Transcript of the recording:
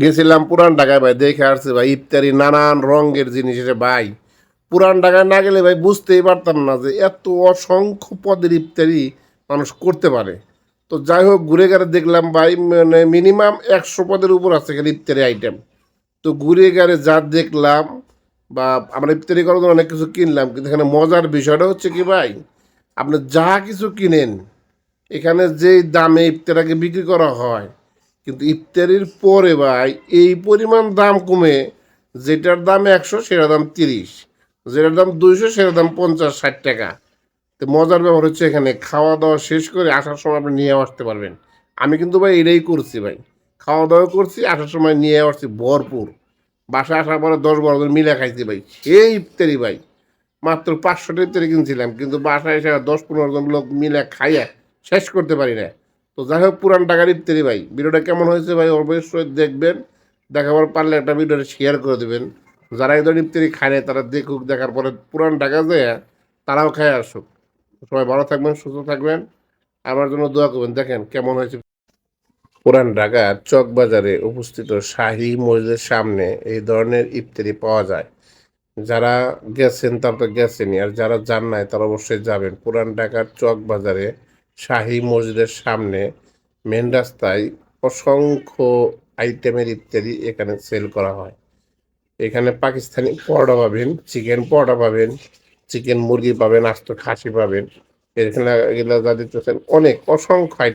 গেছিলাম পুরান ঢাকায় ভাই, দেখে আসছে ভাই ইফতারি নানান রঙের জিনিস এসে ভাই। পুরান ঢাকায় না গেলে ভাই বুঝতেই পারতাম না যে এত অসংখ্য পদের ইফতারি মানুষ করতে পারে। তো যাই হোক ঘুরে গেলে দেখলাম ভাই মানে মিনিমাম 100 পদের উপর আছে এখানে ইফতারি আইটেম। তো ঘুরে গেলে যা দেখলাম বা আমরা ইফতারি করার জন্য অনেক কিছু কিনলাম, কিন্তু এখানে মজার বিষয়টা হচ্ছে কি ভাই, আপনি যা কিছু কিনেন এখানে যেই দামে ইফতারাকে বিক্রি করা হয়, কিন্তু ইফতারির পরে ভাই এই পরিমাণ দাম কমে, যেটার দাম 100 সেটার দাম 30, যেটার দাম 200 সেটার দাম 50-60 টাকা। তো মজার ব্যাপার হচ্ছে এখানে খাওয়া দাওয়া শেষ করে আসার সময় আপনি নিয়ে আসতে পারবেন। আমি কিন্তু ভাই এটাই করছি ভাই, খাওয়া দাওয়া করছি আসার সময় নিয়ে আসছি ভরপুর। বাসায় আসার পরে 10-12 জন মিলে খাইছি ভাই, সেই ইফতারি ভাই। মাত্র 500টা ইফতারি কিনছিলাম, কিন্তু বাসায় এসে 10-15 জন লোক মিলে খাইয়া শেষ করতে পারি না। তো যাই হোক পুরান ঢাকার ইফতারি ভাই, ভিডিওটা কেমন হয়েছে ভাই অবশ্যই দেখবেন। দেখাবার পারলে একটা ভিডিওটা শেয়ার করে দেবেন। যারা এই ধরনের ইফতারি খায় না তারা দেখুক, দেখার পরে পুরান ঢাকা যায় তারাও খায় আসুক। সবাই ভালো থাকবেন, সুস্থ থাকবেন, আমার জন্য দোয়া করবেন। দেখেন কেমন হয়েছে। পুরান ঢাকার চকবাজারে অবস্থিত শাহী মসজিদের সামনে এই ধরনের ইফতারি পাওয়া যায়। যারা গেছেন তারা তো গেছেনই, আর যারা যান নাই তারা অবশ্যই যাবেন। পুরান ঢাকার চক বাজারে শাহী মসজিদের সামনে মেন রাস্তায় অসংখ্য আইটেমের ইত্যাদি এখানে সেল করা হয়। এখানে পাকিস্তানি পরোটা পাবেন, চিকেন পরোটা পাবেন, চিকেন মুরগি পাবেন, আস্ত খাসি পাবেন। এখানে এগুলো যা দিতেছেন অনেক অসংখ্য